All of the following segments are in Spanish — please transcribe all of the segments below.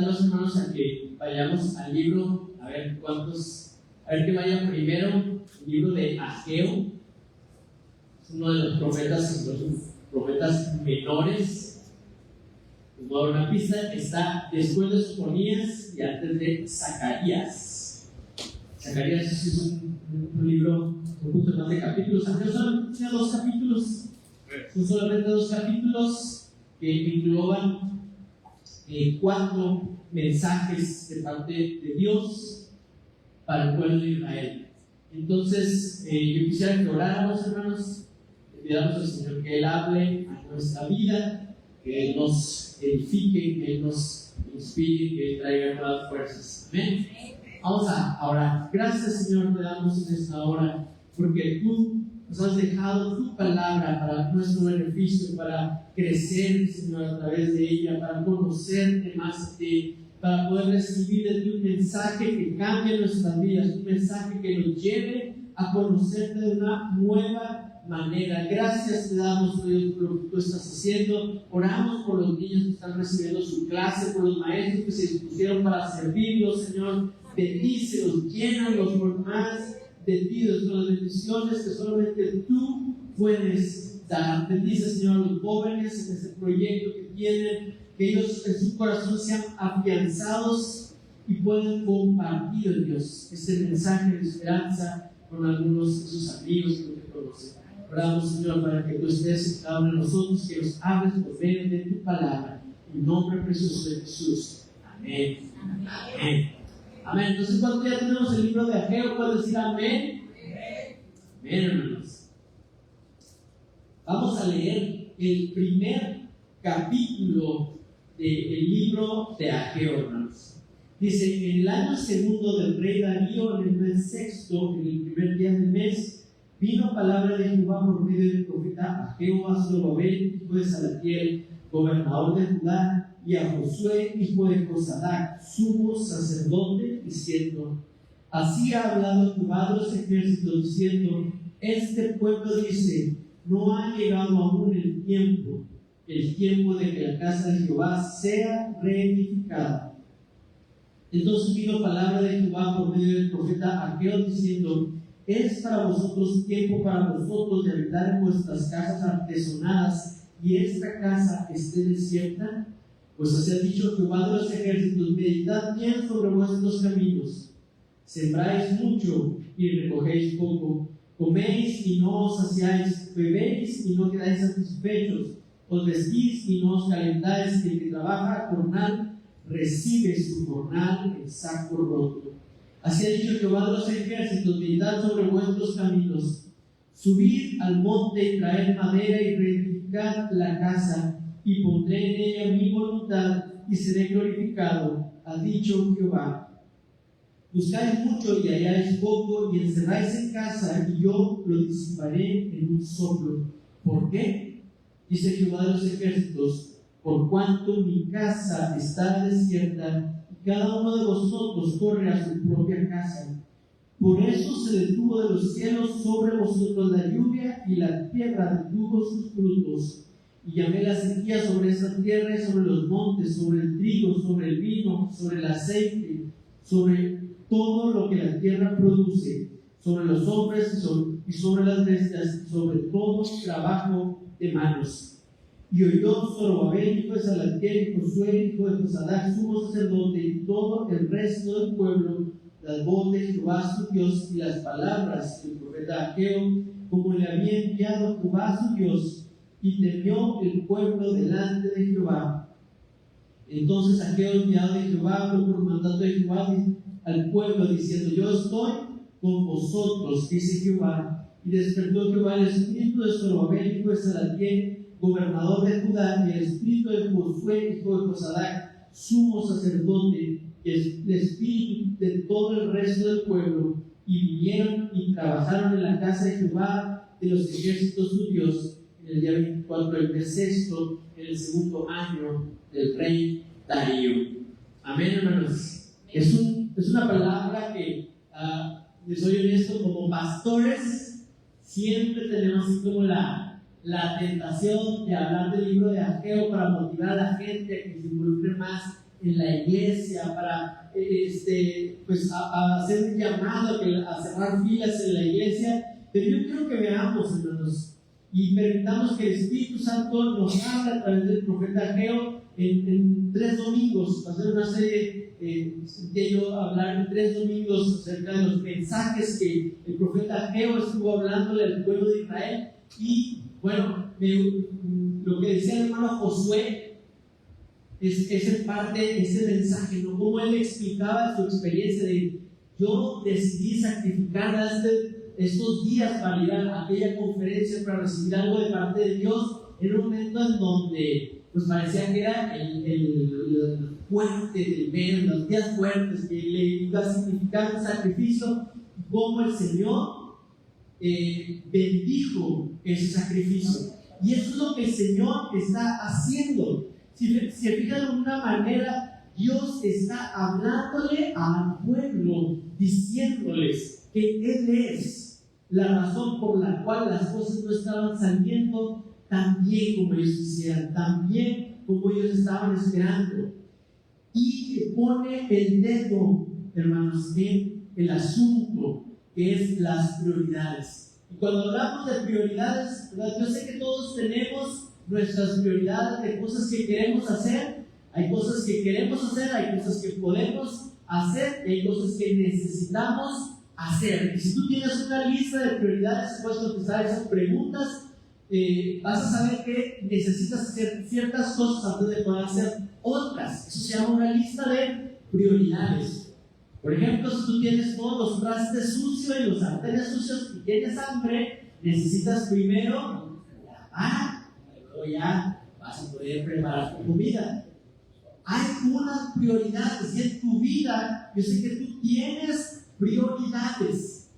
invitarlos, hermanos, a que vayamos al libro, a ver que vayan primero, el libro de Ageo. Es uno de los profetas menores. Les voy a dar una pista: está después de Sofonías y antes de Zacarías. Zacarías es un libro con mucho más de capítulos. Ageo solamente tiene 2 capítulos. Son solamente 2 capítulos que engloban 4 mensajes de parte de Dios para el pueblo de Israel. Entonces, yo quisiera que oráramos, hermanos, le pidamos al Señor que Él hable a nuestra vida, que Él nos edifique, que Él nos inspire, que Él traiga nuevas fuerzas. Amén. Vamos a orar. Gracias, Señor, te damos en esta hora, porque tú nos has dejado tu palabra para nuestro beneficio, para crecer, Señor, a través de ella, para conocerte más a ti, para poder recibir de ti un mensaje que cambie nuestras vidas, un mensaje que nos lleve a conocerte de una nueva manera. Gracias te damos, Dios, por lo que tú estás haciendo. Oramos por los niños que están recibiendo su clase, por los maestros que se dispusieron para servirlos, Señor. Bendícelos, llénalos por más de ti, Dios, con las bendiciones que solamente tú puedes dar. Bendice, Señor, a los jóvenes en este proyecto que tienen, que ellos en su corazón sean afianzados y puedan compartir, Dios, este mensaje de esperanza con algunos de sus amigos que te conocen. Oramos, Señor, para que tú estés en cada uno de nosotros, que nos hables por medio de tu palabra, en nombre precioso de Jesús. Amén. Amén. Amén. Entonces, cuando ya tenemos el libro de Ageo, ¿puedo decir amén? Amén, hermanos. Vamos a leer el primer capítulo del libro de Ageo, hermanos. Dice: en el año segundo del rey Darío, en el mes sexto, en el primer día del mes, vino palabra de Jehová por medio del profeta Ageo a Zorobabel, hijo de Salatiel, gobernador de Judá, y a Josué, hijo de Josadac, sumo sacerdote, diciendo: así ha hablado Jehová de los ejércitos, diciendo: este pueblo dice, no ha llegado aún el tiempo de que la casa de Jehová sea reedificada. Entonces vino palabra de Jehová por medio del profeta Ageo, diciendo: es para vosotros tiempo para vosotros de habitar en vuestras casas artesonadas, y esta casa esté desierta. Pues así ha dicho Jehová de los ejércitos: meditad bien sobre vuestros caminos. Sembráis mucho y recogéis poco. Coméis y no os saciáis. Bebéis y no quedáis satisfechos. Os vestís y no os calentáis. El que trabaja a jornal recibe su jornal en saco roto. Así ha dicho Jehová de los ejércitos: meditad sobre vuestros caminos. Subid al monte y traed madera y reedificad la casa, y pondré en ella mi voluntad y seré glorificado, ha dicho Jehová. Buscáis mucho y halláis poco, y encerráis en casa, y yo lo disiparé en un soplo. ¿Por qué? Dice Jehová de los ejércitos: por cuanto mi casa está desierta, y cada uno de vosotros corre a su propia casa. Por eso se detuvo de los cielos sobre vosotros la lluvia, y la tierra detuvo sus frutos. Y llamé la sequía sobre esta tierra y sobre los montes, sobre el trigo, sobre el vino, sobre el aceite, sobre todo lo que la tierra produce, sobre los hombres y sobre las bestias, sobre todo trabajo de manos. Y oyó Zorobabel, hijo de Salatiel, y Josué, hijo de Josadac, sumo sacerdote, y todo el resto del pueblo, las voces de Jehová su Dios y las palabras del profeta Ageo, como le había enviado Jehová su Dios. Y temió el pueblo delante de Jehová. Entonces Ageo, enviado de Jehová, habló por mandato de Jehová al pueblo, diciendo: yo estoy con vosotros, dice Jehová. Y despertó Jehová el espíritu de Zorobabel, hijo de Salatiel, gobernador de Judá, y el espíritu de Josué, hijo de Josadac, sumo sacerdote, y el espíritu de todo el resto del pueblo, y vinieron y trabajaron en la casa de Jehová de los ejércitos su Dios, en el día 24 del mes sexto, en el segundo año del rey Darío. Amén, hermanos. Es una palabra que, les soy honesto, como pastores, siempre tenemos así como la tentación de hablar del libro de Ageo para motivar a la gente a que se involucre más en la iglesia, para pues a hacer un llamado a cerrar filas en la iglesia. Pero yo quiero que veamos, hermanos, y permitamos que el Espíritu Santo nos hable a través del profeta Ageo en 3 domingos. Va a ser una serie que yo hablar en 3 domingos acerca de los mensajes que el profeta Ageo estuvo hablándole al pueblo de Israel. Y bueno, lo que decía el hermano Josué es en parte ese mensaje, ¿no? Como él explicaba su experiencia de: yo decidí sacrificar estos días para ir a aquella conferencia, para recibir algo de parte de Dios, en un momento en donde pues parecía que era el fuerte del mes, los días fuertes, que le iba a significar un sacrificio, como el Señor bendijo ese sacrificio. Y eso es lo que el Señor está haciendo. Si se fijan, de una manera, Dios está hablándole al pueblo, diciéndoles que Él es la razón por la cual las cosas no estaban saliendo tan bien como ellos quisieran, tan bien como ellos estaban esperando. Y pone el dedo, hermanos, en el asunto que es las prioridades. Y cuando hablamos de prioridades, ¿verdad? Yo sé que todos tenemos nuestras prioridades de cosas que queremos hacer. Hay cosas que queremos hacer, hay cosas que podemos hacer, y hay cosas que necesitamos hacer. Y si tú tienes una lista de prioridades, puedes contestar esas preguntas, vas a saber que necesitas hacer ciertas cosas antes de poder hacer otras. Eso se llama una lista de prioridades. Por ejemplo, si tú tienes todos los trastes sucios y los sartenes sucios y tienes hambre, necesitas primero lavar, luego ya vas a poder preparar tu comida. Hay unas prioridades, y en tu vida yo sé que tú tienes prioridades.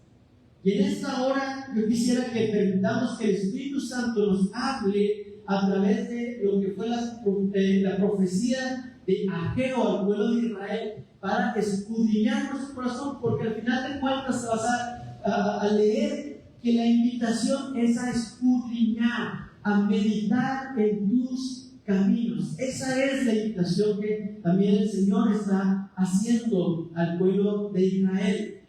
Y en esta hora yo quisiera que permitamos que el Espíritu Santo nos hable a través de lo que fue la profecía de Ageo al pueblo de Israel, para escudriñar nuestro corazón, porque al final de cuentas vas a leer que la invitación es a escudriñar, a meditar en tus caminos. Esa es la invitación que también el Señor está haciendo al pueblo de Israel,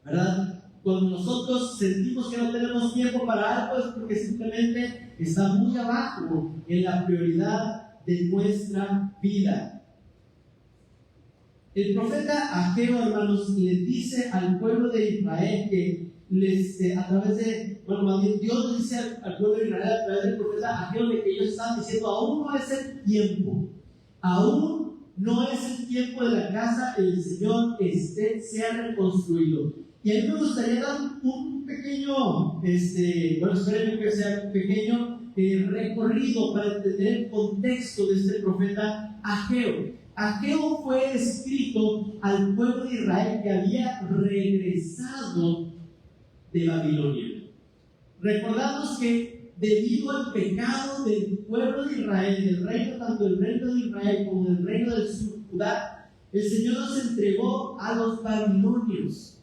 ¿verdad? Cuando nosotros sentimos que no tenemos tiempo para algo, es porque simplemente está muy abajo en la prioridad de nuestra vida. El profeta Ageo, hermanos, le dice al pueblo de Israel que a través de, más bien Dios le dice al pueblo de Israel a través del profeta Ageo, de que ellos están diciendo: aún no es el tiempo, aún no es el tiempo de la casa del Señor que sea reconstruido. Y a mí me gustaría dar un pequeño, espero que sea un pequeño recorrido para entender el contexto de este profeta Ageo. Ageo fue escrito al pueblo de Israel que había regresado de Babilonia. Recordamos que debido al pecado del pueblo de Israel, del reino, tanto del reino de Israel como del reino del sur, Judá, el Señor nos entregó a los babilonios.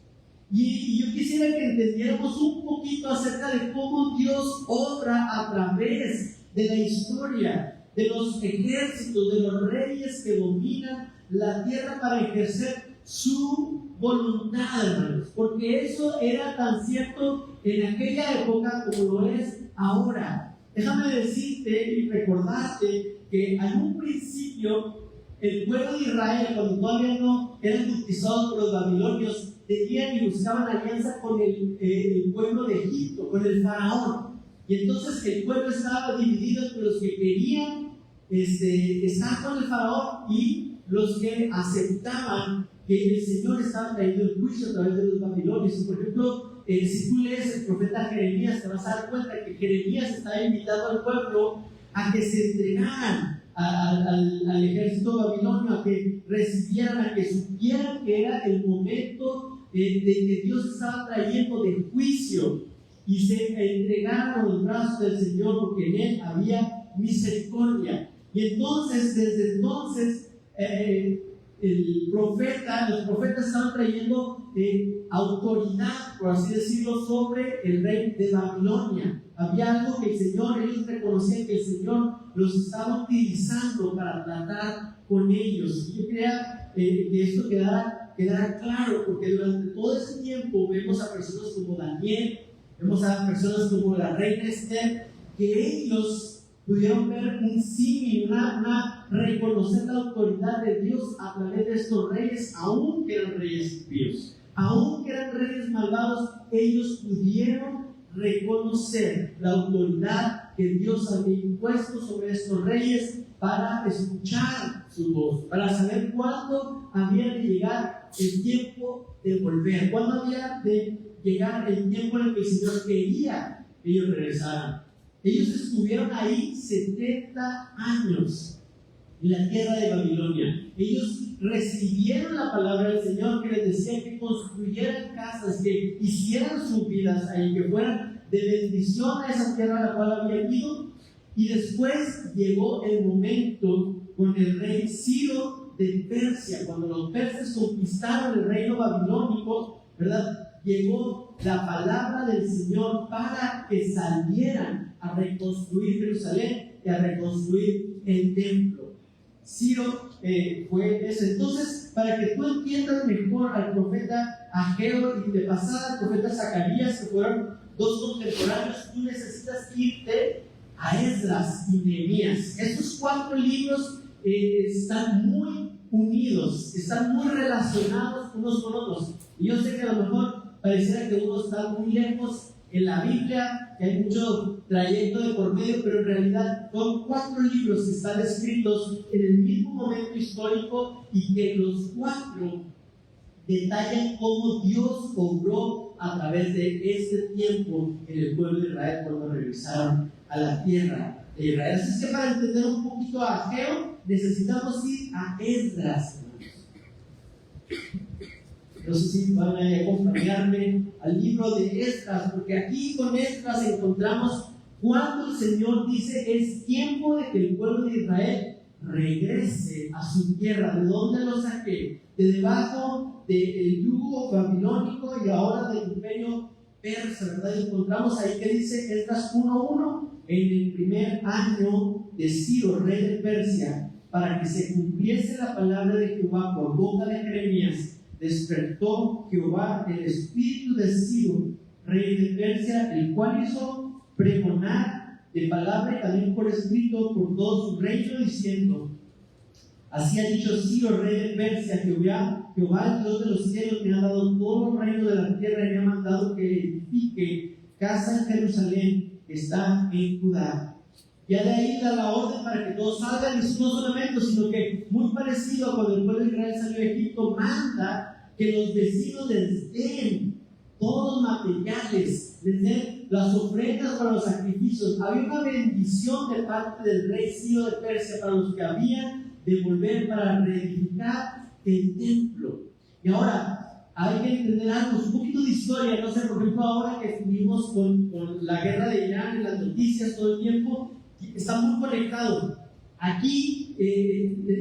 Y yo quisiera que entendiéramos un poquito acerca de cómo Dios obra a través de la historia, de los ejércitos, de los reyes que dominan la tierra para ejercer su voluntad, hermanos. Porque eso era tan cierto en aquella época como lo es ahora. Déjame decirte y recordarte que en un principio el pueblo de Israel, cuando todavía no eran conquistados por los babilonios, tenían y buscaban alianza con el pueblo de Egipto, con el faraón. Y entonces el pueblo estaba dividido entre los que querían estar con el faraón y los que aceptaban que el Señor estaba trayendo el juicio a través de los babilonios. Por ejemplo, si tú lees el profeta Jeremías, te vas a dar cuenta que Jeremías estaba invitando al pueblo a que se entregaran al ejército babilonio, a que recibieran, a que supieran que era el momento de que Dios estaba trayendo de juicio, y se entregaron a los brazos del Señor, porque en Él había misericordia. Y entonces, desde entonces, los profetas estaban trayendo autoridad, por así decirlo, sobre el rey de Babilonia. Había algo que el Señor, ellos reconocían que el Señor los estaba utilizando para tratar con ellos. Y yo quería que esto quedara claro, porque durante todo ese tiempo vemos a personas como Daniel, vemos a personas como la reina Esther, que ellos pudieron ver un símil, reconocer la autoridad de Dios a través de estos reyes, aun que eran reyes impíos, aun que eran reyes malvados. Ellos pudieron reconocer la autoridad que Dios había impuesto sobre estos reyes para escuchar su voz, para saber cuándo había de llegar el tiempo de volver, cuándo había de llegar el tiempo en el que el Señor quería que ellos regresaran. Ellos estuvieron ahí 70 años en la tierra de Babilonia. Ellos recibieron la palabra del Señor que les decía que construyeran casas, que hicieran sus vidas ahí, que fueran de bendición a esa tierra a la cual habían ido. Y después llegó el momento con el rey Ciro de Persia, cuando los persas conquistaron el reino babilónico, ¿verdad? Llegó la palabra del Señor para que salieran a reconstruir Jerusalén y a reconstruir el templo. Ciro fue ese. Entonces, para que tú entiendas mejor al profeta Ageo y de pasada al profeta Zacarías, que fueron dos contemporáneos, tú necesitas irte a Esdras y Nehemías. Estos 4 libros están muy unidos, están muy relacionados unos con otros. Y yo sé que a lo mejor pareciera que uno está muy lejos en la Biblia, que hay mucho trayecto de por medio, pero en realidad son 4 libros que están escritos en el mismo momento histórico y que los 4 detallan cómo Dios obró a través de este tiempo en el pueblo de Israel cuando regresaron a la tierra de Israel. Así es que para entender un poquito a Ageo necesitamos ir a Esdras. No sé si van a acompañarme al libro de Esdras, porque aquí con Esdras encontramos cuando el Señor dice: es tiempo de que el pueblo de Israel regrese a su tierra. ¿De dónde lo saqué? De debajo del yugo babilónico y ahora del imperio persa, ¿verdad? Y encontramos ahí que dice Esdras 1:1: en el primer año de Ciro, rey de Persia, para que se cumpliese la palabra de Jehová por boca de Jeremías, despertó Jehová el espíritu de Ciro, rey de Persia, el cual hizo pregonar de palabra y también por escrito por todo su reino, diciendo: así ha dicho Ciro, rey de Persia, Jehová, el Dios de los cielos, me ha dado todo el reino de la tierra y me ha mandado que edifique casa en Jerusalén, que está en Judá. Ya de ahí da la orden para que todos salgan, y no solamente, sino que muy parecido a cuando el pueblo de Israel salió de Egipto, manda que los vecinos les den todos los materiales, les den las ofrendas para los sacrificios. Había una bendición de parte del rey Ciro de Persia para los que habían de volver para reedificar el templo. Y ahora hay que entender algo, un poquito de historia. No sé, por ejemplo, ahora que estuvimos con la guerra de Irán en las noticias todo el tiempo, está muy conectado. Aquí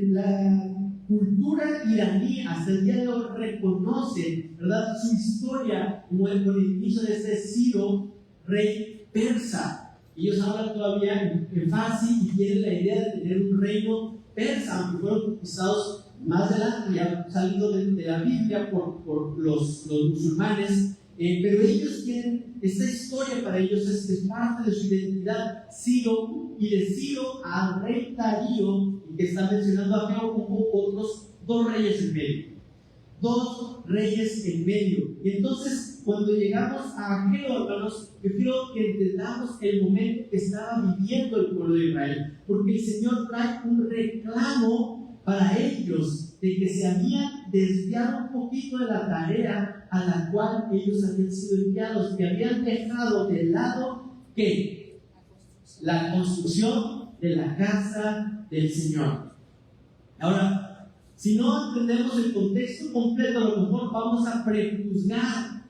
la cultura iraní hasta el día de hoy reconoce, ¿verdad?, su historia con el inicio de este Ciro, rey persa. Ellos hablan todavía en Farsi y tienen la idea de tener un reino persa, aunque fueron conquistados más adelante y han salido de la Biblia por los musulmanes. Pero ellos tienen esta historia, para ellos es parte de su identidad. Ciro, y de Ciro al rey Darío, que está mencionando a Ageo, hubo otros 2 reyes en medio. 2 reyes en medio. Y entonces, cuando llegamos a Ageo, hermanos, yo quiero que entendamos el momento que estaba viviendo el pueblo de Israel, porque el Señor trae un reclamo para ellos de que se habían desviado un poquito de la tarea a la cual ellos habían sido enviados, que habían dejado de lado ¿qué? La construcción de la casa del Señor. Ahora, si no entendemos el contexto completo, a lo mejor vamos a prejuzgar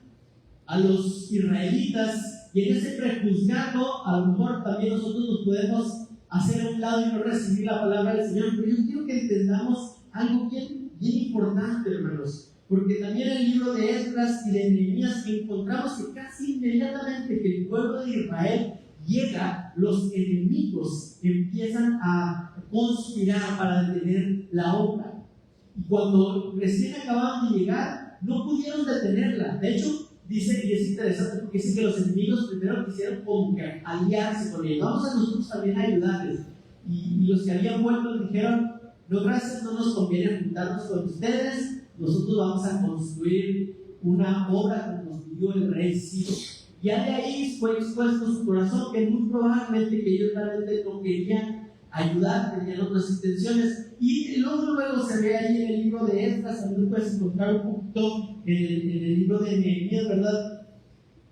a los israelitas, y en ese prejuzgarlo, a lo mejor también nosotros nos podemos hacer a un lado y no recibir la palabra del Señor. Pero yo quiero que entendamos algo bien importante, hermanos, porque también en el libro de Esdras y de Nehemías encontramos que casi inmediatamente que el pueblo de Israel llega, los enemigos empiezan a conspirar para detener la obra. Y cuando recién acababan de llegar, no pudieron detenerla. De hecho, dice, y es interesante porque dice que los enemigos primero quisieron como que aliarse con ellos. Vamos a nosotros también a ayudarles. Y los que habían vuelto dijeron, no, gracias, no nos conviene juntarnos con ustedes, nosotros vamos a construir una obra como nos pidió el rey Ciro. Ya de ahí fue expuesto su corazón, que muy probablemente que ellos realmente no querían ayudar, tenían otras intenciones. Y luego se ve ahí en el libro de Esdras, también puedes encontrar un poquito en el libro de Nehemías, ¿verdad?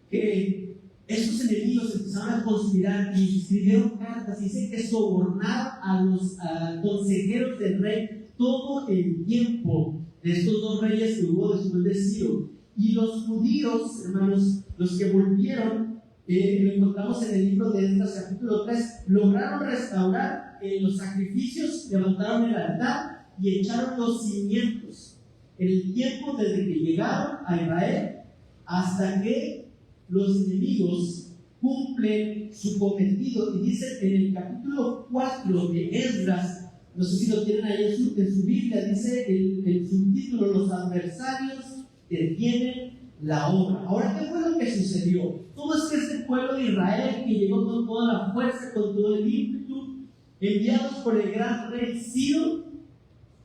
Que estos enemigos empezaron a conspirar y escribieron cartas y dice que sobornaron a los consejeros del rey todo el tiempo de estos dos reyes que hubo después de Ciro. Y los judíos, hermanos, los que volvieron, lo encontramos en el libro de Esdras capítulo 3, lograron restaurar los sacrificios, levantaron el altar y echaron los cimientos. En el tiempo desde que llegaron a Israel hasta que los enemigos cumplen su cometido. Y dice en el capítulo 4 de Esdras, no sé si lo tienen ahí en su Biblia, dice el subtítulo: los adversarios detienen la obra. Ahora, ¿qué fue lo que sucedió? Todo es que este pueblo de Israel, que llegó con toda la fuerza, con todo el ímpetu, enviados por el gran rey Ciro,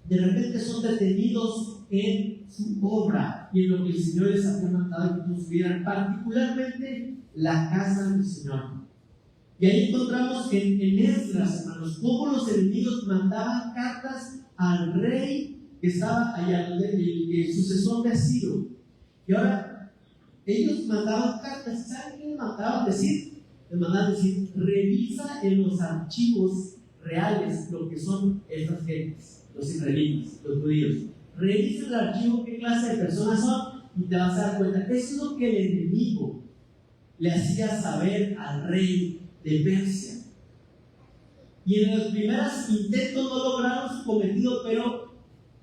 de repente son detenidos en su obra y en lo que el Señor les había mandado que construyeran, particularmente la casa del Señor. Y ahí encontramos en Esdras, hermanos, cómo los enemigos mandaban cartas al rey que estaba allá, el sucesor de Ciro. Y ahora, ellos mandaban cartas. ¿Saben qué les mandaban decir? Les mandaban decir: revisa en los archivos reales lo que son estas gentes, los israelitas, los judíos. Revisa el archivo, qué clase de personas son, y te vas a dar cuenta. Eso es lo que el enemigo le hacía saber al rey de Persia. Y en los primeros intentos no lograron su cometido, pero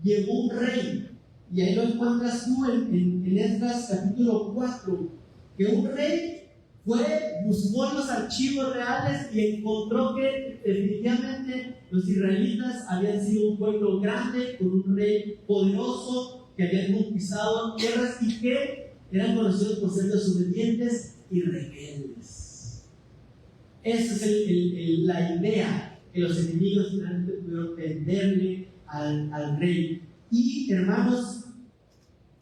llegó un rey. Y ahí lo encuentras tú en Esdras capítulo 4, que un rey buscó en los archivos reales y encontró que definitivamente los israelitas habían sido un pueblo grande, con un rey poderoso, que habían conquistado tierras y que eran conocidos por ser desobedientes y rebeldes. Esa es la idea que los enemigos finalmente pudieron venderle al rey. Y hermanos,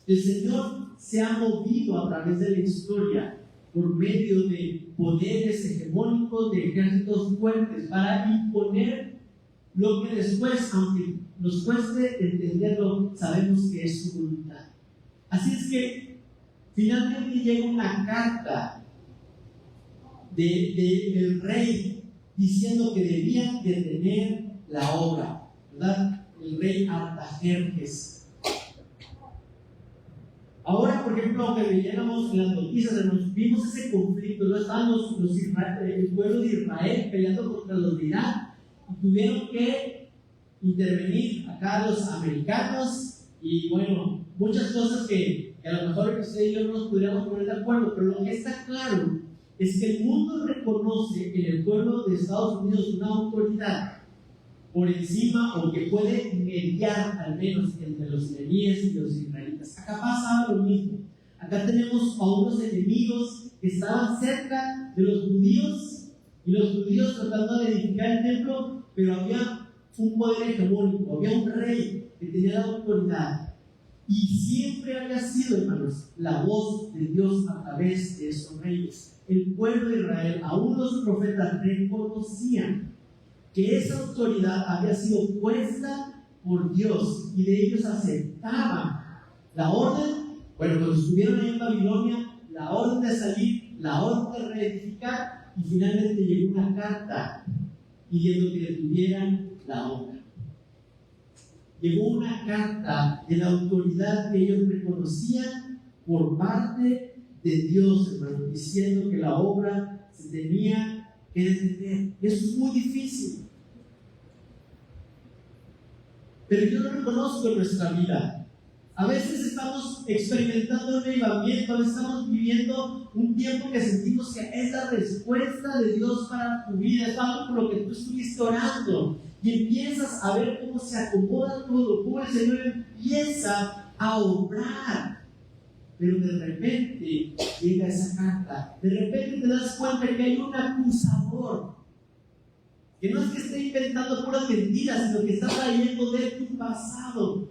el Señor se ha movido a través de la historia por medio de poderes hegemónicos, de ejércitos fuertes, para imponer lo que después, aunque nos cueste entenderlo, sabemos que es su voluntad. Así es que finalmente llega una carta del rey diciendo que debían detener la obra, ¿verdad? El rey Artajerjes. Ahora, por ejemplo, aunque leyéramos en las noticias, vimos ese conflicto, no estaban el pueblo de Israel peleando contra los de Irán, y tuvieron que intervenir acá los americanos, y bueno, muchas cosas que a lo mejor usted y yo no nos podríamos poner de acuerdo, pero lo que está claro es que el mundo reconoce en el pueblo de Estados Unidos una autoridad por encima, o que puede mediar al menos entre los iraníes y los israelitas. Acá pasa lo mismo. Acá tenemos a unos enemigos que estaban cerca de los judíos, y los judíos tratando de edificar el templo, pero había un poder hegemónico, había un rey que tenía la autoridad, y siempre había sido, hermanos, la voz de Dios a través de esos reyes. El pueblo de Israel, aún los profetas, reconocían que esa autoridad había sido puesta por Dios, y de ellos aceptaban la orden. Bueno, cuando estuvieron ahí en Babilonia, la orden de salir, la orden de reedificar, y finalmente llegó una carta pidiendo que detuvieran la obra. Llegó una carta de la autoridad que ellos reconocían por parte de Dios, hermano, diciendo que la obra se tenía que detener. Y eso es muy difícil. Pero yo lo reconozco en nuestra vida. A veces estamos experimentando un avivamiento, a veces estamos viviendo un tiempo que sentimos que es la respuesta de Dios para tu vida, es algo por lo que tú estuviste orando, y empiezas a ver cómo se acomoda todo, cómo el Señor empieza a obrar. Pero de repente llega esa carta, de repente te das cuenta que hay un acusador, que no es que esté inventando puras mentiras, sino que está trayendo de tu pasado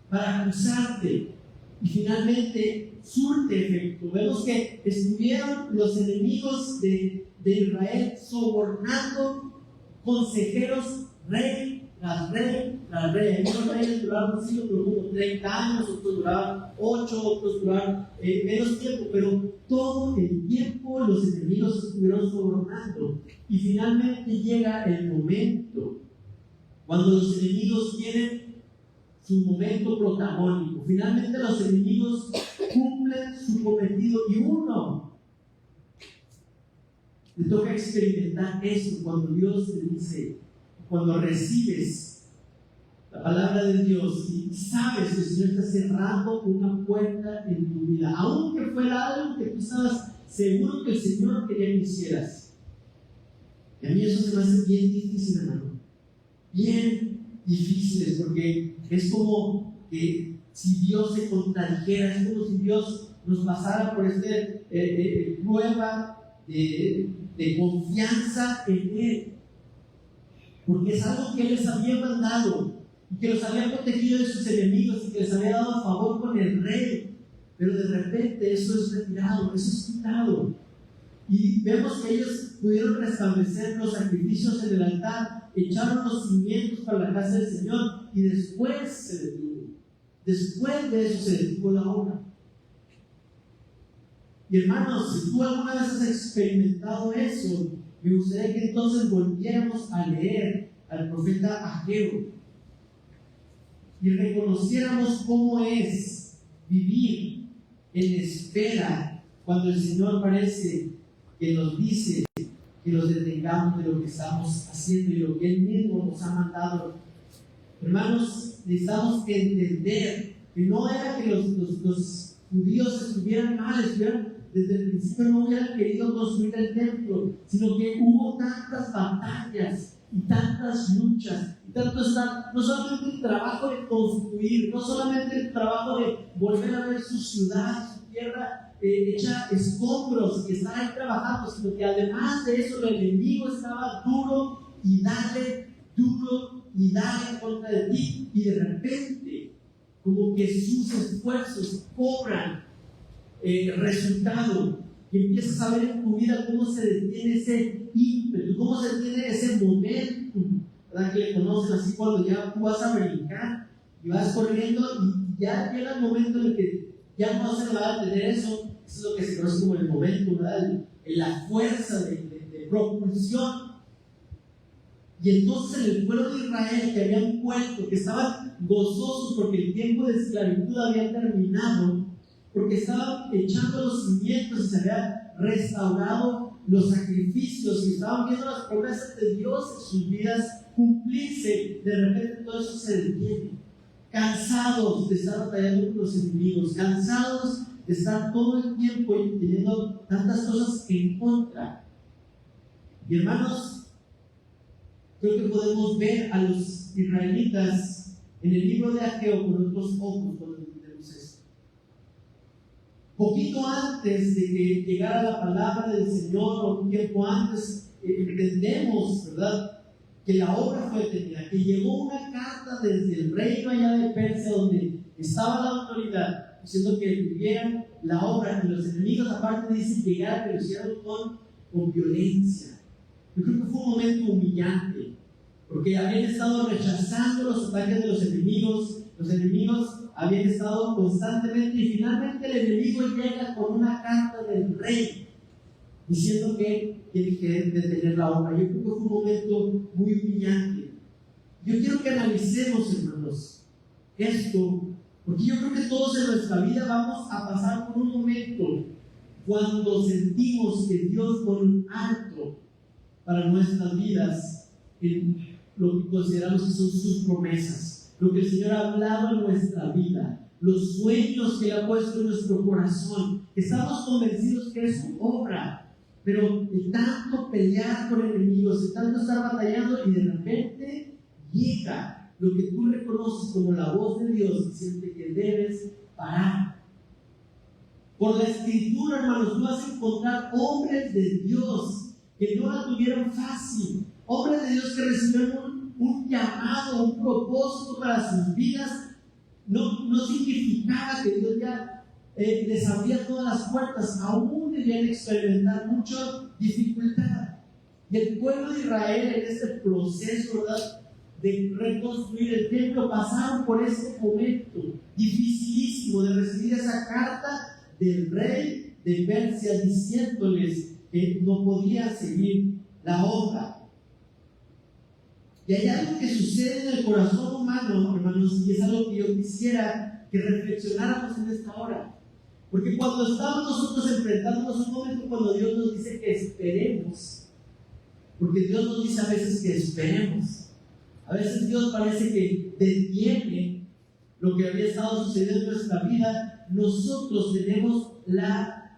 para acusarte, y finalmente surte efecto. Vemos que estuvieron los enemigos de Israel sobornando consejeros rey tras rey tras rey. Algunos reyes duraron un siglo, pero como 30 años, otros duraban 8, otros duraron menos tiempo, pero todo el tiempo los enemigos estuvieron sobornando. Y finalmente llega el momento cuando los enemigos tienen su momento protagónico. Finalmente los enemigos cumplen su cometido, y uno le toca experimentar esto cuando Dios te dice, cuando recibes la palabra de Dios y sabes que el Señor está cerrando una puerta en tu vida, aunque fuera algo que tú estabas seguro que el Señor quería que hicieras. Y a mí eso se me hace bien difícil, hermano, bien difíciles, porque es como que si Dios se contradijera, es como si Dios nos pasara por esta prueba de confianza en Él, porque es algo que Él les había mandado y que los había protegido de sus enemigos y que les había dado a favor con el rey, pero de repente eso es retirado, eso es quitado. Y vemos que ellos pudieron restablecer los sacrificios en el altar, echaron los cimientos para la casa del Señor, y después se detuvo. Después de eso se detuvo la obra. Y hermanos, si tú alguna vez has experimentado eso, me gustaría que entonces volviéramos a leer al profeta Ageo y reconociéramos cómo es vivir en espera cuando el Señor parece que nos dice que nos detengamos de lo que estamos haciendo y lo que Él mismo nos ha mandado. Hermanos, necesitamos entender que no era que los judíos estuvieran mal, desde el principio no hubieran querido construir el templo, sino que hubo tantas batallas y tantas luchas, y tanto no solamente el trabajo de construir, no solamente el trabajo de volver a ver su ciudad, su tierra hecha escombros y estar ahí trabajando, sino que además de eso el enemigo estaba duro y dale en contra de ti, y de repente como que sus esfuerzos cobran resultado, y empiezas a ver en tu vida cómo se detiene ese ímpetu, cómo se detiene ese momentum, ¿verdad? Que le conocen así cuando ya tú vas a brincar y vas corriendo y ya llega el momento en el que ya no se va a detener eso. Eso es lo que se conoce como el momento, ¿verdad? La fuerza de propulsión. Y entonces el pueblo de Israel, que habían vuelto, que estaban gozosos porque el tiempo de esclavitud había terminado, porque estaban echando los cimientos y se habían restaurado los sacrificios y estaban viendo las promesas de Dios en sus vidas cumplirse, de repente todo eso se detiene. Cansados de estar batallando con los enemigos, cansados de estar todo el tiempo teniendo tantas cosas en contra. Y hermanos, creo que podemos ver a los israelitas en el libro de Ageo con otros ojos cuando entendemos esto. Poquito antes de que llegara la palabra del Señor, o un tiempo antes, entendemos, ¿verdad?, que la obra fue detenida, que llegó una carta desde el reino allá de Persia, donde estaba la autoridad, diciendo que tuvieran la obra, y los enemigos aparte dicen que llegaron, pero lo hicieron con violencia. Yo creo que fue un momento humillante, porque habían estado rechazando los ataques de los enemigos habían estado constantemente, y finalmente el enemigo llega con una carta del rey diciendo que tiene que detener la obra. Yo creo que fue un momento muy humillante. Yo quiero que analicemos, hermanos, esto, porque yo creo que todos en nuestra vida vamos a pasar por un momento cuando sentimos que Dios pone un alto para nuestras vidas en lo que consideramos que son sus promesas. lo que el Señor ha hablado en nuestra vida, los sueños que Él ha puesto en nuestro corazón. Estamos convencidos que es su obra, pero de tanto pelear con enemigos, de tanto estar batallando, y de repente llega lo que tú reconoces como la voz de Dios diciendo que debes parar. Por la Escritura, hermanos, tú vas a encontrar hombres de Dios que no la tuvieron fácil, hombres de Dios que recibieron un llamado, un propósito para sus vidas. No significaba que Dios ya les abría todas las puertas, aún debían experimentar mucha dificultad. Y el pueblo de Israel, en este proceso, ¿verdad?, de reconstruir el templo, pasaron por este momento dificilísimo de recibir esa carta del rey de Persia diciéndoles que no podían seguir la obra. Y hay algo que sucede en el corazón humano, hermanos, y es algo que yo quisiera que reflexionáramos en esta hora. Porque cuando estamos nosotros enfrentándonos un momento cuando Dios nos dice que esperemos, porque Dios nos dice a veces que esperemos, a veces Dios parece que detiene lo que había estado sucediendo en nuestra vida, nosotros tenemos la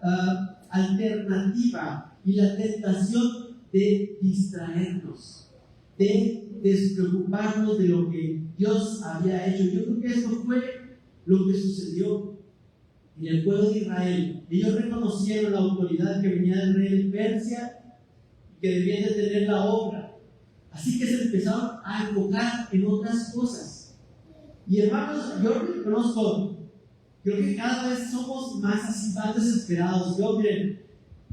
alternativa y la tentación de distraernos, de despreocuparnos de lo que Dios había hecho. Yo creo que esto fue lo que sucedió en el pueblo de Israel. Ellos reconocieron la autoridad que venía del rey de Persia y que debían de tener la obra. Así que se empezaron a enfocar en otras cosas. Y hermanos, yo reconozco, creo que cada vez somos más desesperados. Yo, miren,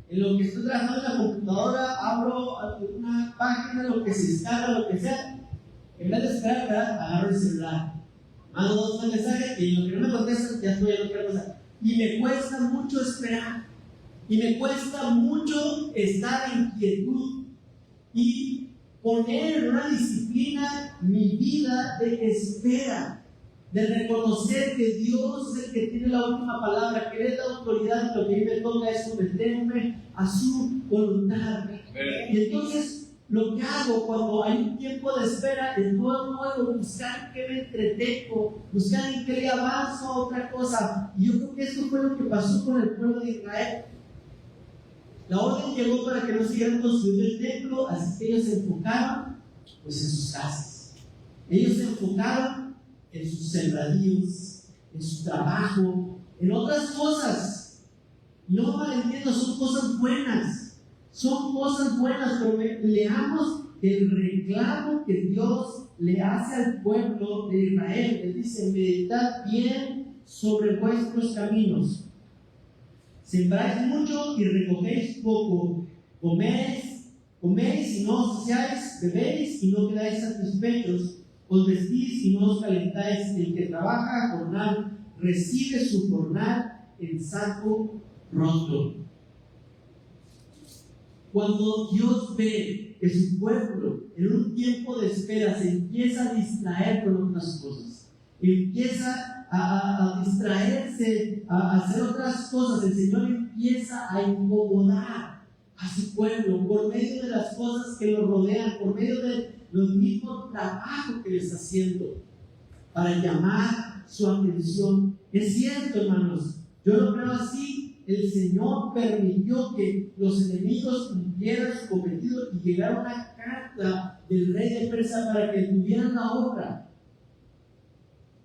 en lo que estoy trabajando en la computadora, abro una página, lo que se descarga, lo que sea, en vez de esperar, agarro el celular, mando 2 mensajes y lo que no me contestan, ya estoy en otra cosa. Y me cuesta mucho esperar, y me cuesta mucho estar en quietud y poner en una disciplina mi vida de espera, de reconocer que Dios es el que tiene la última palabra, que Él es la autoridad, y lo que a mí me toca es someterme a su voluntad. Y entonces lo que hago cuando hay un tiempo de espera es todo nuevo, buscar en qué me entretengo, buscar en qué le avanzo a otra cosa. Y yo creo que eso fue lo que pasó con el pueblo de Israel. La orden llegó para que no siguieran construyendo el templo, así que ellos se enfocaron pues en sus casas. Ellos se enfocaron en sus sembradíos, en su trabajo, en otras cosas. No malentiendo, son cosas buenas, pero leamos el reclamo que Dios le hace al pueblo de Israel. Él dice: meditad bien sobre vuestros caminos. Sembráis mucho y recogéis poco. Coméis y no os saciáis, bebéis y no quedáis satisfechos. Os vestís y no os calentáis. El que trabaja a jornal recibe su jornal en saco roto. Cuando Dios ve que su pueblo en un tiempo de espera se empieza a distraer con otras cosas, empieza a distraerse, a hacer otras cosas, el Señor empieza a incomodar a su pueblo por medio de las cosas que lo rodean, por medio de los mismos trabajos que le está haciendo para llamar su atención. Es cierto, hermanos, yo lo creo así. El Señor permitió que los enemigos cumplieran su cometido y llegara una carta del rey de Persia para que tuvieran la obra.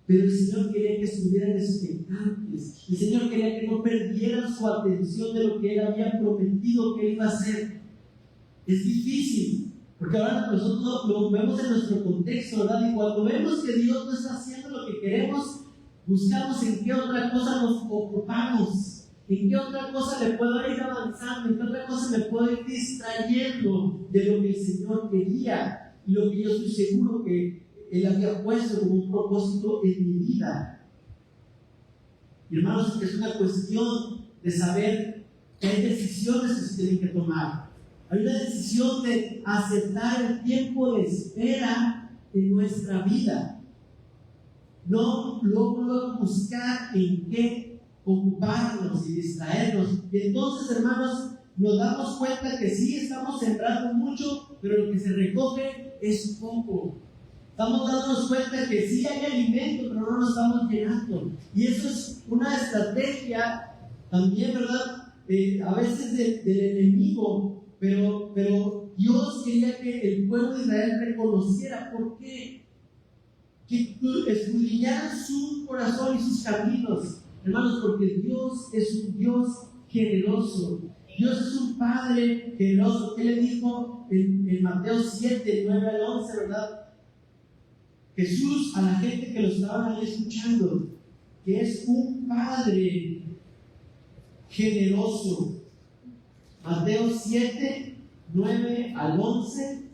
Pero el Señor quería que estuvieran expectantes. El Señor quería que no perdieran su atención de lo que Él había prometido que iba a hacer. Es difícil, porque ahora nosotros lo vemos en nuestro contexto, ¿verdad? Y cuando vemos que Dios no está haciendo lo que queremos, buscamos en qué otra cosa nos ocupamos. ¿En qué otra cosa le puedo ir avanzando? ¿En qué otra cosa me puedo ir distrayendo de lo que el Señor quería y lo que yo estoy seguro que Él había puesto como un propósito en mi vida? Y hermanos, es una cuestión de saber que hay decisiones que se tienen que tomar. Hay una decisión de aceptar el tiempo de espera en nuestra vida. No luego buscar en qué ocuparnos y distraernos. Y entonces, hermanos, nos damos cuenta que sí estamos sembrando mucho, pero lo que se recoge es poco. Estamos dándonos cuenta que sí hay alimento, pero no nos estamos llenando. Y eso es una estrategia también, ¿verdad? A veces del enemigo, pero Dios quería que el pueblo de Israel reconociera por qué, que escudriñaran su corazón y sus caminos, hermanos, porque Dios es un Dios generoso. Dios es un Padre generoso. ¿Qué le dijo en Mateo 7, 9 al 11, verdad? Jesús a la gente que lo estaban ahí escuchando, que es un Padre generoso. Mateo 7, 9 al 11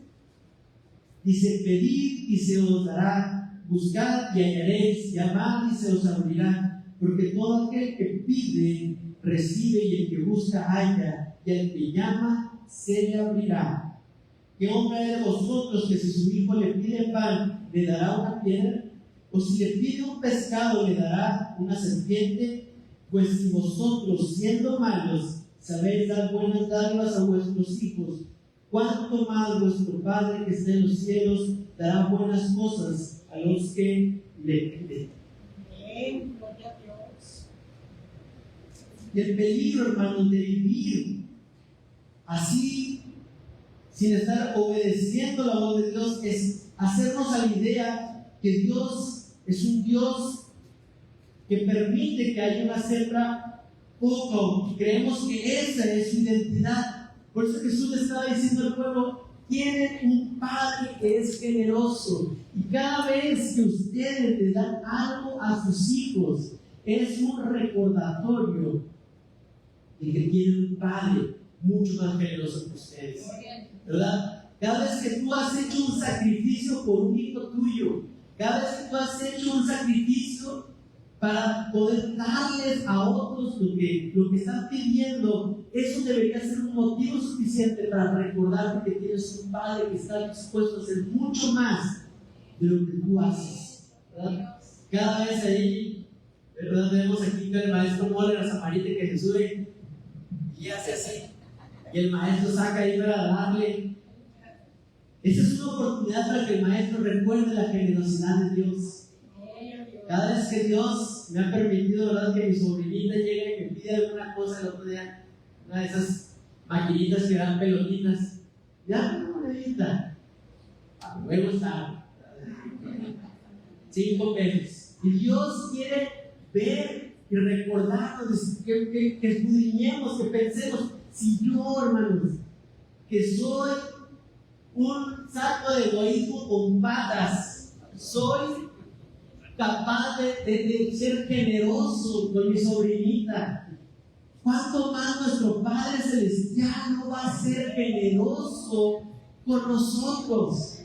dice: pedid y se os dará, buscad y hallaréis, llamad y se os abrirá, porque todo aquel que pide recibe, y el que busca halla, y al que llama se le abrirá. ¿Qué hombre hay de vosotros que si su hijo le pide pan, le dará una piedra? ¿O si le pide un pescado, le dará una serpiente? Pues si vosotros, siendo malos, sabéis dar buenas dádivas a vuestros hijos, ¿cuánto más vuestro Padre que está en los cielos dará buenas cosas a los que le piden? Gloria a Dios. Y el peligro, hermanos, de vivir así, sin estar obedeciendo la voz de Dios, es hacernos a la idea que Dios es un Dios que permite que haya una siembra poco, y creemos que esa es su identidad. Por eso Jesús le estaba diciendo al pueblo: tienen un Padre que es generoso, y cada vez que ustedes le dan algo a sus hijos, es un recordatorio de que tienen un Padre mucho más generoso que ustedes, ¿verdad? Cada vez que tú has hecho un sacrificio por un hijo tuyo, cada vez que tú has hecho un sacrificio para poder darles a otros lo que están pidiendo, eso debería ser un motivo suficiente para recordar que tienes un Padre que está dispuesto a hacer mucho más de lo que tú haces, ¿verdad? Cada vez ahí, ¿verdad? Vemos aquí que el maestro mole la samarita que se sube y hace así, y el maestro saca ahí para darle. Esa es una oportunidad para que el maestro recuerde la generosidad de Dios. Cada vez que Dios me ha permitido, ¿verdad?, que mi sobrinita llegue y me pide alguna cosa, el otro día, una de esas maquinitas que dan pelotitas, ya una monedita, luego está 5 pesos. Y Dios quiere ver y recordarnos, que escudriñemos, que pensemos: si yo, hermanos, que soy un saco de egoísmo con patas, soy capaz de ser generoso con mi sobrinita, ¿cuánto más nuestro Padre Celestial no va a ser generoso con nosotros?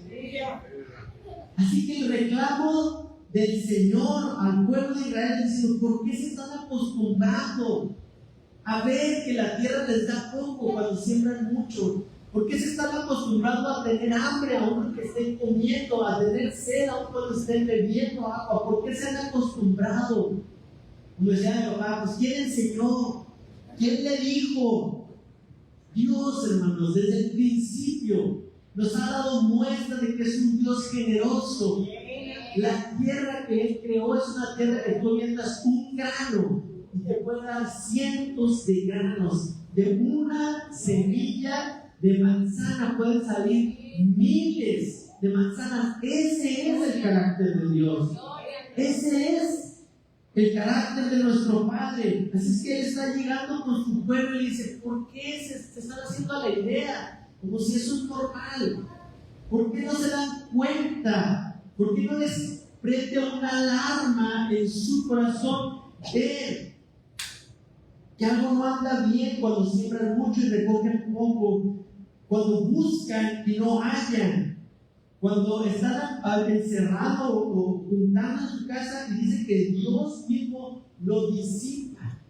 Así que el reclamo del Señor al pueblo de Israel es diciendo: ¿por qué se están acostumbrando a ver que la tierra les da poco cuando siembran mucho? ¿Por qué se están acostumbrando a tener hambre aún que estén comiendo, a tener sed aún cuando estén bebiendo agua? ¿Por qué se han acostumbrado? Como decía mi papá, pues ¿quién enseñó? ¿Quién le dijo? Dios, hermanos, desde el principio nos ha dado muestra de que es un Dios generoso. La tierra que Él creó es una tierra que tú avientas un grano y te puede dar cientos de granos. De una semilla de manzana pueden salir miles de manzanas. Ese es el carácter de Dios. Ese es el carácter de nuestro Padre. Así es que Él está llegando con su pueblo y dice: ¿por qué se están haciendo a la idea? Como si eso es normal. ¿Por qué no se dan cuenta? ¿Por qué no les prende una alarma en su corazón que algo no anda bien cuando siembran mucho y recogen poco? Cuando buscan y no hallan, cuando están encerrados o juntando en su casa y dicen que Dios mismo lo disipa,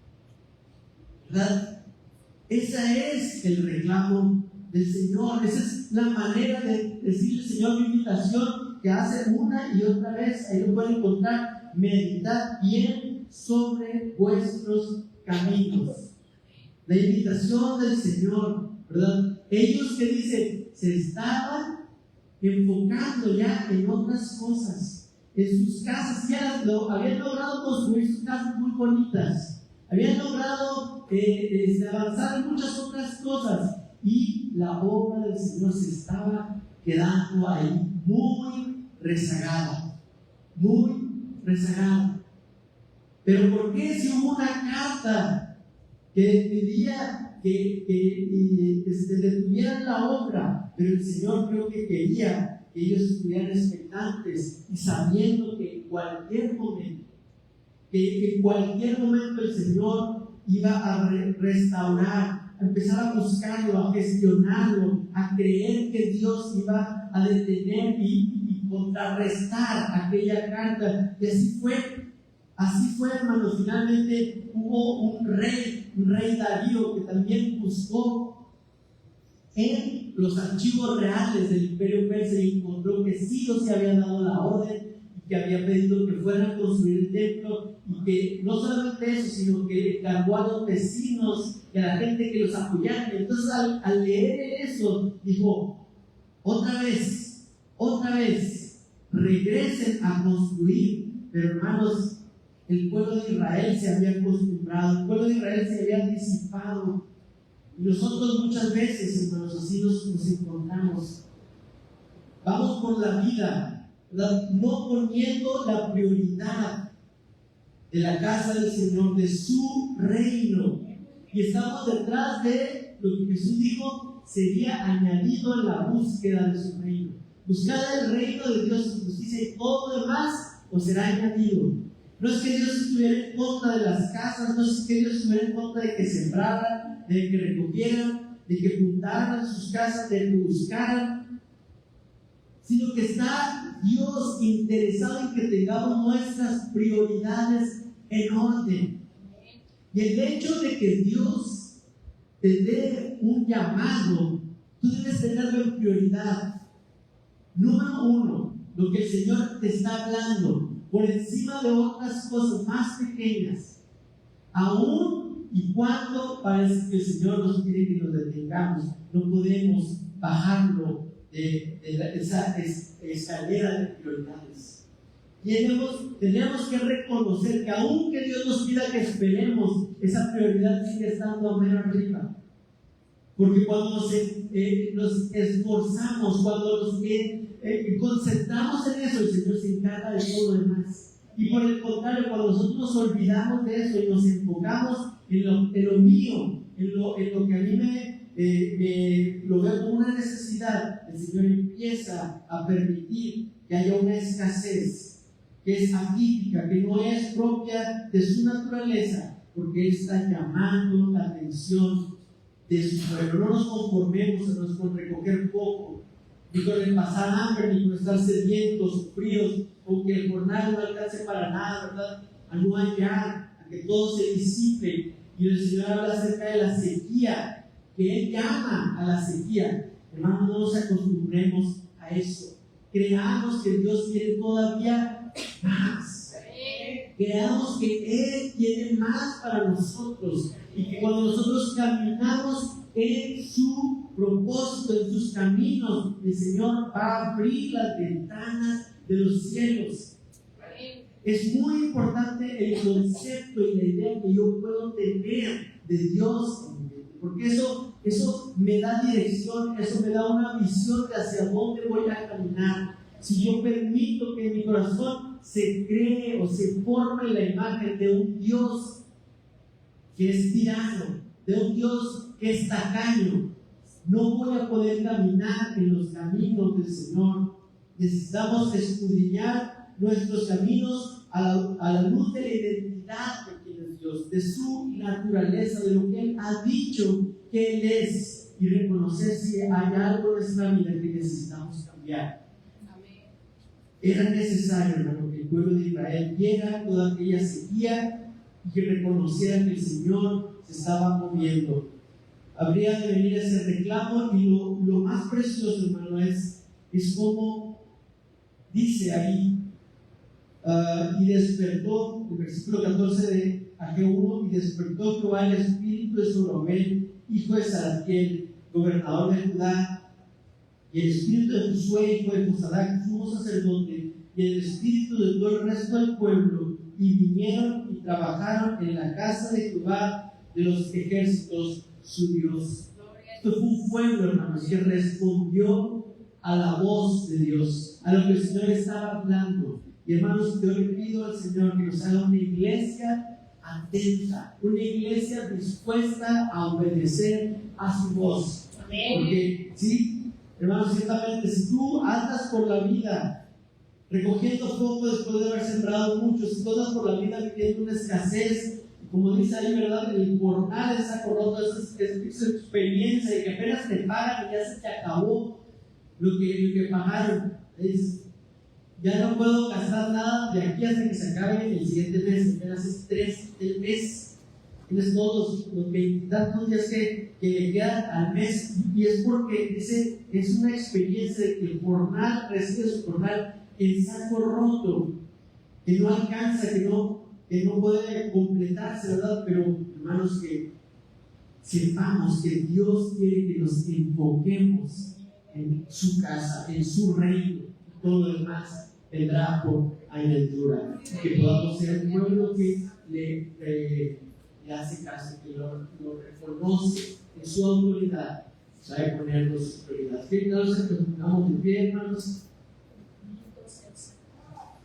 ¿verdad? Ese es el reclamo del Señor. Esa es la manera de decirle: Señor, mi invitación, que hace una y otra vez, ahí lo pueden encontrar: meditad bien sobre vuestros caminos. La invitación del Señor, ¿verdad? Ellos que dicen, se estaban enfocando ya en otras cosas, en sus casas. Ya habían logrado construir sus casas muy bonitas, habían logrado avanzar en muchas otras cosas, y la obra del Señor se estaba quedando ahí muy rezagada, muy rezagada. Pero ¿por qué si hubo una carta que pedía que detuvieran la obra? Pero el Señor creo que quería que ellos estuvieran expectantes y sabiendo que en cualquier momento el Señor iba a restaurar, a empezar a buscarlo, a gestionarlo, a creer que Dios iba a detener y contrarrestar aquella carta. Y así fue, hermanos. Finalmente hubo un rey Darío, que también buscó en los archivos reales del Imperio Persa y encontró que sí Dios se había dado la orden y que había pedido que fueran a construir el templo, y que no solamente eso, sino que encargó a los vecinos y a la gente que los apoyara. Entonces al leer eso dijo: otra vez, regresen a construir. Pero hermanos, el pueblo de Israel se había acostumbrado, el pueblo de Israel se había disipado. Y nosotros muchas veces, hermanos, así nos encontramos. Vamos por la vida, no poniendo la prioridad de la casa del Señor, de su reino. Y estamos detrás de lo que Jesús dijo sería añadido en la búsqueda de su reino. Buscar el reino de Dios, su justicia, y todo lo demás os será añadido. No es que Dios estuviera en contra de las casas, no es que Dios estuviera en contra de que sembraran, de que recogieran, de que juntaran sus casas, de que buscaran, sino que está Dios interesado en que tengamos nuestras prioridades en orden. Y el hecho de que Dios te dé un llamado, tú debes tenerlo en prioridad. Número uno, lo que el Señor te está hablando, por encima de otras cosas más pequeñas, aún y cuando parece que el Señor nos quiere que nos detengamos, no podemos bajarlo de esa escalera de prioridades. Tenemos que reconocer que aunque Dios nos pida que esperemos, esa prioridad sigue estando a menos arriba. Porque cuando nos esforzamos, cuando nos concentramos en eso, el Señor se encarga de todo lo demás. Y por el contrario, cuando nosotros nos olvidamos de eso y nos enfocamos en lo mío, en lo que a mí lo veo como una necesidad, el Señor empieza a permitir que haya una escasez que es atípica, que no es propia de su naturaleza, porque Él está llamando la atención de su pueblo. No nos conformemos, hermanos, con recoger poco, ni con el pasar hambre, ni con estar sedientos o fríos, o que el jornal no alcance para nada, ¿verdad? A no hallar, a que todo se disipe. Y el Señor habla acerca de la sequía, que Él llama a la sequía. Hermanos, no nos acostumbremos a eso. Creamos que Dios tiene todavía más. Creamos que Él tiene más para nosotros, y que cuando nosotros caminamos en su propósito, en sus caminos, el Señor va a abrir las ventanas de los cielos. Es muy importante el concepto y la idea que yo puedo tener de Dios, porque eso me da dirección, eso me da una visión de hacia dónde voy a caminar. Si yo permito que en mi corazón se cree o se forme la imagen de un Dios que es tirano, de un Dios que es tacaño, no voy a poder caminar en los caminos del Señor. Necesitamos escudriñar nuestros caminos a la luz de la identidad de quién es Dios, de su naturaleza, de lo que Él ha dicho que Él es, y reconocer si hay algo en nuestra vida que necesitamos cambiar. Era necesario, hermano, que el pueblo de Israel viera toda aquella sequía y que reconociera que el Señor se estaba moviendo. Habría de venir ese reclamo, y lo más precioso, hermano, es como dice ahí, y despertó, el versículo 14 de Ageo 1, y despertó Jehová el espíritu de Zorobabel, hijo de Salatiel, gobernador de Judá, y el espíritu de Josué, hijo de Josadac, sumo sacerdote, y el espíritu de todo el resto del pueblo, y vinieron y trabajaron en la casa de Jehová de los ejércitos, su Dios. Esto fue un pueblo, hermanos, que respondió a la voz de Dios, a lo que el Señor estaba hablando. Y hermanos, yo le pido al Señor que nos haga una iglesia atenta, una iglesia dispuesta a obedecer a su voz. Porque, sí, hermanos, ciertamente, si tú andas por la vida recogiendo poco después de haber sembrado mucho, si tú andas por la vida viviendo una escasez, como dice ahí, ¿verdad? El jornal está corroto, esa experiencia de que apenas te pagan y ya se te acabó lo que pagaron. Ya no puedo gastar nada de aquí hasta que se acabe el siguiente mes, apenas es 3 del mes. Tienes todos los 20 tantos días que le quedan al mes, y es porque es una experiencia de que el jornal recibe su jornal en saco roto, que no alcanza, que no puede completarse, ¿verdad? Pero hermanos, que sepamos que Dios quiere que nos enfoquemos en su casa, en su reino, y todo lo demás vendrá por añadidura. Que podamos ser un pueblo que le hace caso, que lo reconoce en su autoridad, sabe ponernos sus prioridades. Que nos pongamos de pie, hermanos.